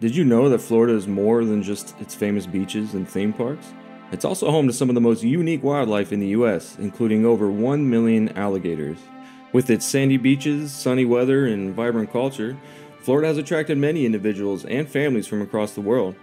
Did you know that Florida is more than just its famous beaches and theme parks? It's also home to some of the most unique wildlife in the US, including over 1 million alligators. With its sandy beaches, sunny weather, and vibrant culture, Florida has attracted many individuals and families from across the world.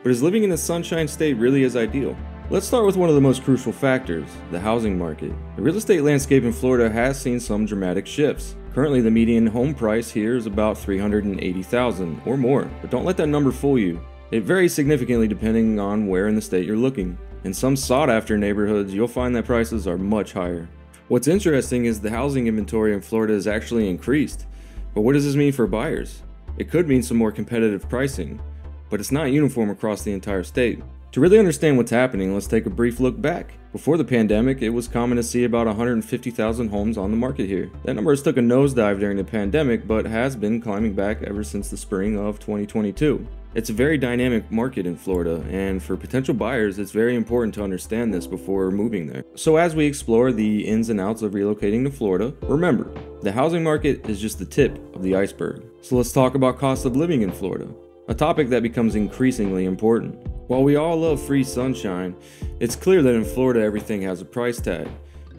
But is living in the Sunshine State really as ideal? Let's start with one of the most crucial factors, the housing market. The real estate landscape in Florida has seen some dramatic shifts. Currently, the median home price here is about $380,000 or more, but don't let that number fool you. It varies significantly depending on where in the state you're looking. In some sought-after neighborhoods, you'll find that prices are much higher. What's interesting is the housing inventory in Florida has actually increased. But what does this mean for buyers? It could mean some more competitive pricing, but it's not uniform across the entire state. To really understand what's happening, let's take a brief look back. Before the pandemic, it was common to see about 150,000 homes on the market here. That number has took a nosedive during the pandemic, but has been climbing back ever since the spring of 2022. It's a very dynamic market in Florida, and for potential buyers, it's very important to understand this before moving there. So as we explore the ins and outs of relocating to Florida, remember, the housing market is just the tip of the iceberg. So let's talk about cost of living in Florida, a topic that becomes increasingly important. While we all love free sunshine, it's clear that in Florida everything has a price tag,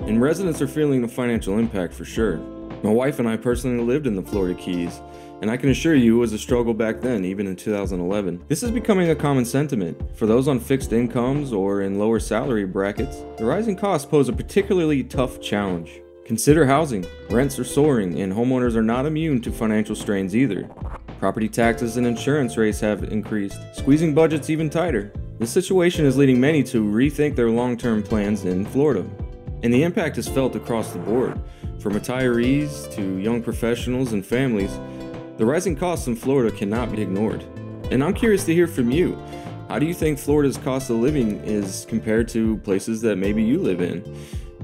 and residents are feeling the financial impact for sure. My wife and I personally lived in the Florida Keys, and I can assure you it was a struggle back then, even in 2011. This is becoming a common sentiment. For those on fixed incomes or in lower salary brackets, the rising costs pose a particularly tough challenge. Consider housing. Rents are soaring, and homeowners are not immune to financial strains either. Property taxes and insurance rates have increased, squeezing budgets even tighter. This situation is leading many to rethink their long-term plans in Florida. And the impact is felt across the board. From retirees to young professionals and families, the rising costs in Florida cannot be ignored. And I'm curious to hear from you. How do you think Florida's cost of living is compared to places that maybe you live in?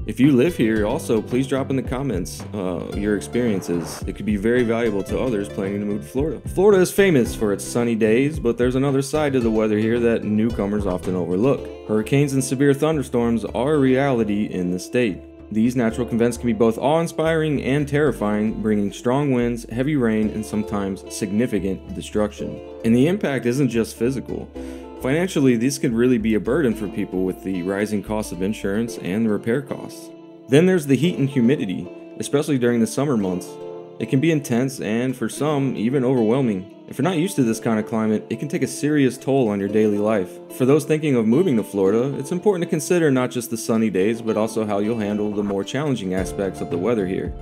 If you live here, also, please drop in the comments your experiences. It could be very valuable to others planning to move to Florida. Florida is famous for its sunny days, but there's another side to the weather here that newcomers often overlook. Hurricanes and severe thunderstorms are a reality in the state. These natural events can be both awe-inspiring and terrifying, bringing strong winds, heavy rain, and sometimes significant destruction. And the impact isn't just physical. Financially, this could really be a burden for people with the rising cost of insurance and the repair costs. Then there's the heat and humidity, especially during the summer months. It can be intense and, for some, even overwhelming. If you're not used to this kind of climate, it can take a serious toll on your daily life. For those thinking of moving to Florida, it's important to consider not just the sunny days, but also how you'll handle the more challenging aspects of the weather here.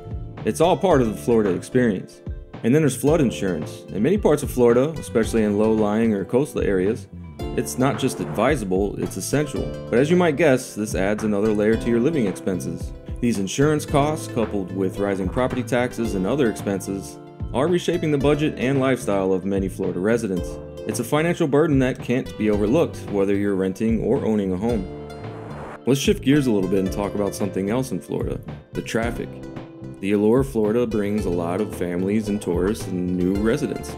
It's all part of the Florida experience. And then there's flood insurance. In many parts of Florida, especially in low-lying or coastal areas, it's not just advisable, it's essential. But as you might guess, this adds another layer to your living expenses. These insurance costs, coupled with rising property taxes and other expenses, are reshaping the budget and lifestyle of many Florida residents. It's a financial burden that can't be overlooked, whether you're renting or owning a home. Let's shift gears a little bit and talk about something else in Florida, the traffic. The allure of Florida brings a lot of families and tourists and new residents.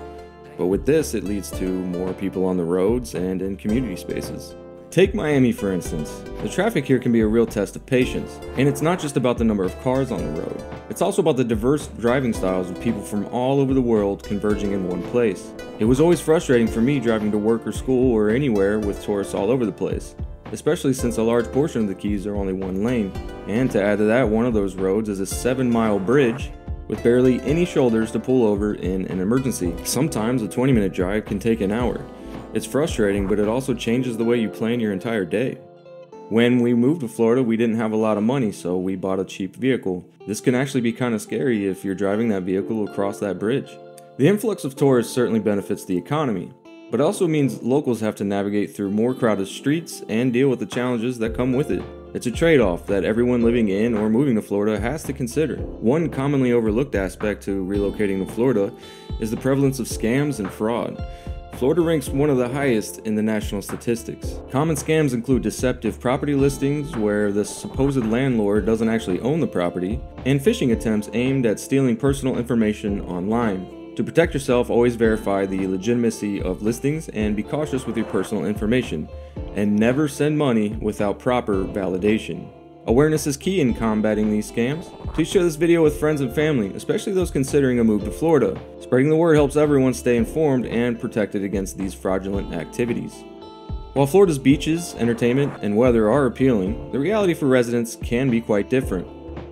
But with this, it leads to more people on the roads and in community spaces. Take Miami for instance. The traffic here can be a real test of patience. And it's not just about the number of cars on the road. It's also about the diverse driving styles of people from all over the world converging in one place. It was always frustrating for me driving to work or school or anywhere with tourists all over the place, especially since a large portion of the Keys are only one lane. And to add to that, one of those roads is a 7-mile bridge with barely any shoulders to pull over in an emergency. Sometimes a 20-minute drive can take an hour. It's frustrating, but it also changes the way you plan your entire day. When we moved to Florida, we didn't have a lot of money, so we bought a cheap vehicle. This can actually be kind of scary if you're driving that vehicle across that bridge. The influx of tourists certainly benefits the economy, but it also means locals have to navigate through more crowded streets and deal with the challenges that come with it. It's a trade-off that everyone living in or moving to Florida has to consider. One commonly overlooked aspect to relocating to Florida is the prevalence of scams and fraud. Florida ranks one of the highest in the national statistics. Common scams include deceptive property listings where the supposed landlord doesn't actually own the property, and phishing attempts aimed at stealing personal information online. To protect yourself, always verify the legitimacy of listings and be cautious with your personal information, and never send money without proper validation. Awareness is key in combating these scams. Please share this video with friends and family, especially those considering a move to Florida. Spreading the word helps everyone stay informed and protected against these fraudulent activities. While Florida's beaches, entertainment, and weather are appealing, the reality for residents can be quite different.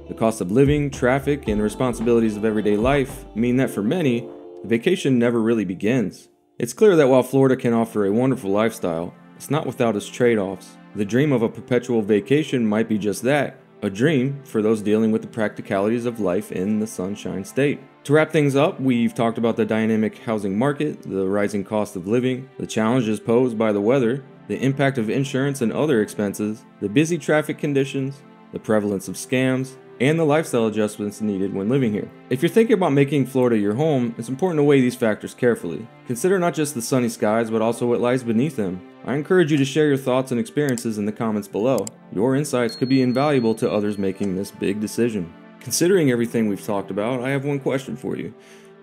The cost of living, traffic, and responsibilities of everyday life mean that for many, the vacation never really begins. It's clear that while Florida can offer a wonderful lifestyle, it's not without its trade-offs. The dream of a perpetual vacation might be just that, a dream for those dealing with the practicalities of life in the Sunshine State. To wrap things up, we've talked about the dynamic housing market, the rising cost of living, the challenges posed by the weather, the impact of insurance and other expenses, the busy traffic conditions, the prevalence of scams, and the lifestyle adjustments needed when living here. If you're thinking about making Florida your home, it's important to weigh these factors carefully. Consider not just the sunny skies, but also what lies beneath them. I encourage you to share your thoughts and experiences in the comments below. Your insights could be invaluable to others making this big decision. Considering everything we've talked about, I have one question for you.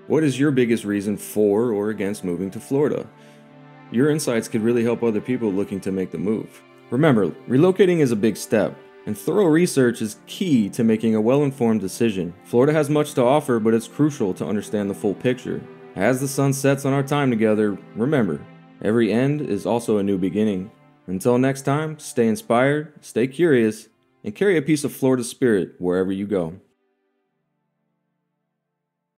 What is your biggest reason for or against moving to Florida? Your insights could really help other people looking to make the move. Remember, relocating is a big step, and thorough research is key to making a well-informed decision. Florida has much to offer, but it's crucial to understand the full picture. As the sun sets on our time together, remember, every end is also a new beginning. Until next time, stay inspired, stay curious, and carry a piece of Florida spirit wherever you go.